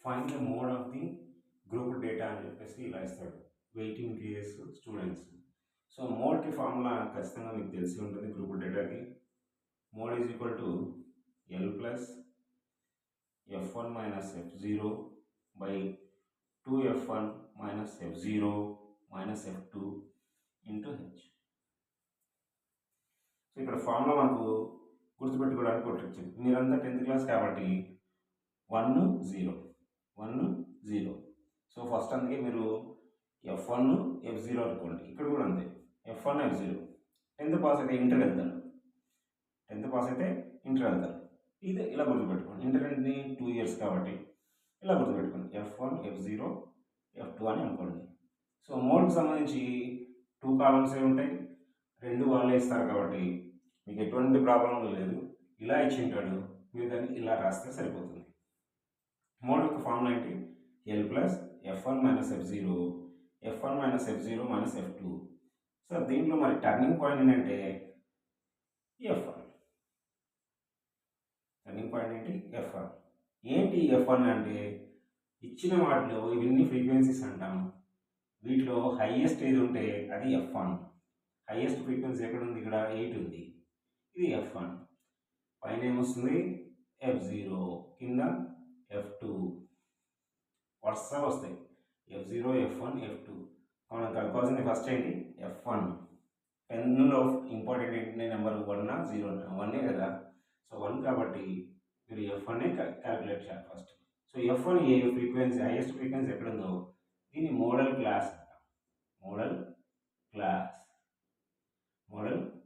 Find the mode of the group data అని చెప్పేసి ఇలా ఇస్తాడు. Waiting days students. సో మోడ్కి ఫార్ములా ఖచ్చితంగా మీకు తెలిసి ఉంటుంది. గ్రూప్ డేటాకి mode is equal to L plus f1 minus f0 by 2f1 minus f0 minus f2 into H. So ఇక్కడ ఫార్ములా మనకు గుర్తుపెట్టుకోవడానికి ఒకటి వచ్చింది. మీరంతా 10th క్లాస్ కాబట్టి 1 0 1 0. సో ఫస్ట్ అందుకే మీరు f1 f0 అనుకోండి. ఇక్కడ కూడా అంతే, f1 f0. 10th పాస్ అయితే ఇంటర్ వెళ్తారు, 10th పాస్ అయితే ఇంటర్ వెళ్తారు. ఇది ఇలా గుర్తుపెట్టుకోండి. ఇంటర్ అంటే 2 years కాబట్టి ఇలా గుర్తుపెట్టుకోండి. f1 f0 f2 అని అనుకోండి. సో మోడ్కి సంబంధించి 2 కాలమ్స్ ఉంటాయి, 2 వాళ్ళే ఇస్తారు కాబట్టి మీకు ఎటువంటి ప్రాబ్లం లేదు. ఇలా ఇచ్చి ఉంటాడు, మీరు దాన్ని ఇలా రాస్తే సరిపోతుంది. మోడ్ యొక్క ఫార్ములా ఏంటి? L plus f1 minus f0 f1 minus f0 minus f2. So దీంట్లో మరి టర్నింగ్ పాయింట్ ఏంటంటే f1. టర్నింగ్ పాయింట్ ఏంటి? f1. ఏంటి f1 అంటే ఇచ్చిన వాటిలో ఇవన్నీ ఫ్రీక్వెన్సీస్ అంటాం. వీటిలో హైయెస్ట్ ఏది ఉంటే అది f1. హైయెస్ట్ ఫ్రీక్వెన్సీ ఎక్కడ ఉంది? ఇక్కడ 8 ఉంది. ఇది f1. పైన ఏమొస్తుంది? f0, కింద f2. వరుసగా వస్తాయి f0 f1 f2. మనం కనుక్కోవాల్సింది ఫస్ట్ ఏంటి? f1. 10లో ఇంపార్టెంట్ ఏంటి? నెంబర్ 1 0 1 కదా. సో 1 కాబట్టి మీరు f1 క్యాలిక్యులేట్ చేయాలి ఫస్ట్. సో f1 ఏ ఫ్రీక్వెన్సీ, హైయెస్ట్ ఫ్రీక్వెన్సీ ఎక్కడుందో దీన్ని మోడల్ క్లాస్ అంటాం. Modal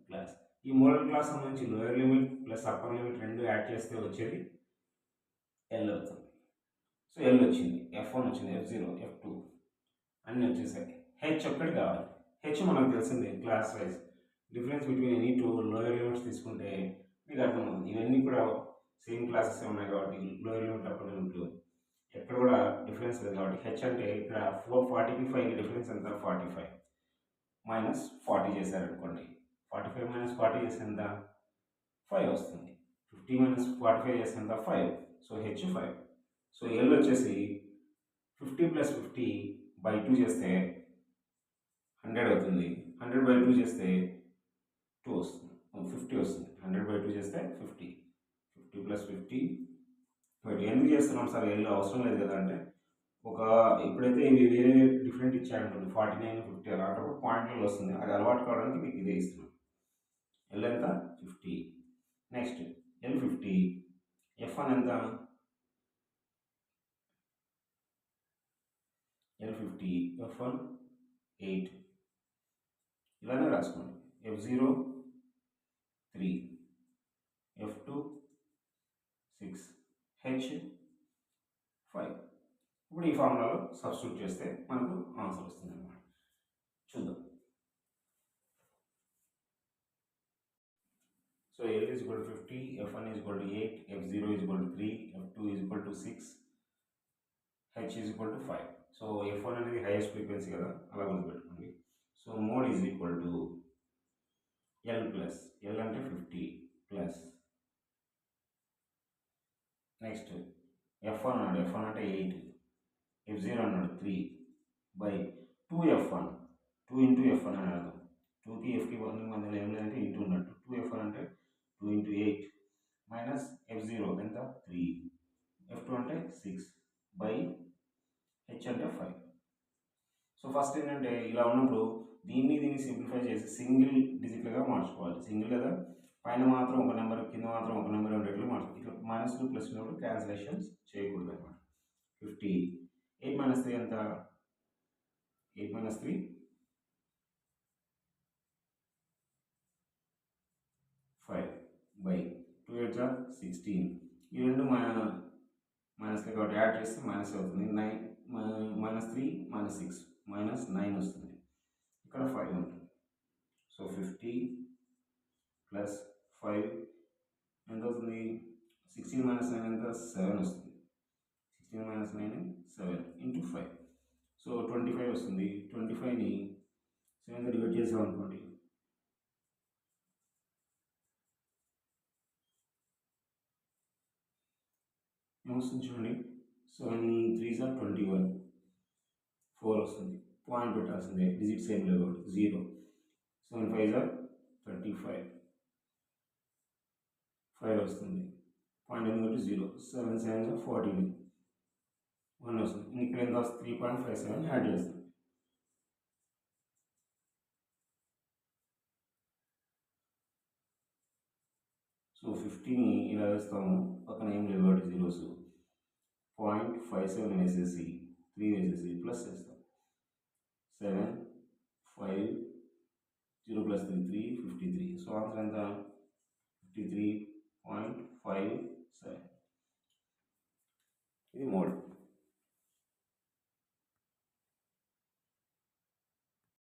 class. ఈ మోడల్ క్లాస్ సంబంధించి lower limit plus upper limit రెండు యాడ్ చేస్తే వచ్చేది ఎల్ అవుతుంది. సో ఎల్ వచ్చింది, f1 వచ్చింది, f0 f2 అన్నీ వచ్చేసాయి. హెచ్ ఒక్కటి కావాలి. హెచ్ మనకు తెలిసిందే, class wise difference between any two lower limits తీసుకుంటే మీకు అర్థమవుతుంది. ఇవన్నీ కూడా సేమ్ క్లాసెస్ ఉన్నాయి కాబట్టి లోయర్ లిమిట్ అప్పర్ లిమిట్లు ఎక్కడ కూడా డిఫరెన్స్ లేదు కాబట్టి హెచ్ అంటే ఇక్కడ 440కి 5కి డిఫరెన్స్ ఎంత? 45 మైనస్ 40 చేశారనుకోండి. 45 మైనస్ 40 చేస్తే ఎంత? 5 వస్తుంది. 50 మైనస్ 45 చేస్తే ఎంత? 5. So H 5. సో ఎల్ వచ్చేసి 50 ప్లస్ 50 బై 2 చేస్తే 100 అవుతుంది. 100 బై 2 చేస్తే 2 వస్తుంది, 50 వస్తుంది. 100 బై 2 చేస్తే 50. 50 ప్లస్ 50 బట్ ఎందుకు చేస్తున్నాం సార్? ఎల్ అవసరం లేదు కదా అంటే, ఇప్పుడైతే ఇవి వేరే డిఫరెంట్ ఇచ్చారనుకోండి 49 50 అలాంటప్పుడు పాయింట్లలో వస్తుంది. అది అలవాటు కావడానికి మీకు ఇదే ఇస్తున్నాం. ఎల్ ఎంత? 50. నెక్స్ట్ ఎల్ 50, f1 ఎంత? L 50 f1 8. ఇలానే రాసుకోండి. f0 3, f2 6, h 5. ఇప్పుడు ఈ ఫార్ములాలో సబ్స్టిట్యూట్ చేస్తే మనకు ఆన్సర్ వస్తుంది అన్నమాట. చూద్దాం. So L is equal to 50, f1 is equal to 8, f0 is equal to 3, f2 is equal to 6, h is equal to 5. So f1 అనేది హైయెస్ట్ ఫ్రీక్వెన్సీ కదా, అలా గుర్తుపెట్టుకోండి. So mode is equal to L plus, L అంటే 50 plus next f1 అన్నాడు, f1 అంటే 8, f0 అన్నాడు 3 by 2f1, 2 into f1 అని అర్థం. 2కి fకి 1 మధ్యలో ఏం లేదంటే ఇంటూ ఉన్నట్టు. 2f1 అంటే 2 ఇంటూ 8 మైనస్ f0 ఎంత? 3, f2 అంటే 6 బై h అంటే 5. సో ఫస్ట్ ఏంటంటే ఇలా ఉన్నప్పుడు దీన్ని సింప్లిఫై చేసి సింగిల్ డిజిట్లుగా మార్చుకోవాలి. సింగిల్ లేదా పైన మాత్రం ఒక నెంబర్, కింద మాత్రం ఒక నెంబర్ ఉండేట్లు మార్చుకోవాలి. ఇట్లా మైనస్లు ప్లస్ ఉన్నప్పుడు క్యాన్సిలేషన్స్ చేయకూడదు అనమాట. 50, 8 మైనస్ 3 ఎంత? 8 మైనస్ 3 5 బై 2 8 16. ఈ రెండు మైనస్ కాబట్టి యాడ్ చేస్తే మైనస్ అవుతుంది. 9 మైనస్ 3 మైనస్ 6 మైనస్ 9 వస్తుంది. ఇక్కడ 5 ఉంటుంది. సో 50 ప్లస్ 5 ఎంత అవుతుంది? 16 మైనస్ 9 ఎంత? 7 వస్తుంది. 16 మైనస్ 9 7 ఇంటూ 5. సో 25 వస్తుంది. 25ని 7తో డివైడ్ చేసాం అనుకోండి, ఏమొస్తుంది చూడండి, 7 3s are 21, 4 వస్తుంది. పాయింట్ పెట్టాల్సిందే, డిజిట్స్ ఏం లేవు, 0. 7 5s are 35, 5 వస్తుంది. పాయింట్ ఎందుకంటే 0. 7 7s are 14, 1 వస్తుంది. ఇక్కడ ఎంత వస్తుంది? 3.57 యాడ్ చేస్తాం. సో 50ని ఇలా వేస్తాము, పక్కన ఏం లేవు కాబట్టి జీరోస్. 0.57 వేసేసి 3 వేసేసి ప్లస్ వేస్తాం. 7 5 0 ప్లస్ 3 3 53. సో ఆన్సర్ ఎంత? 53.57. ఇది మోడ్.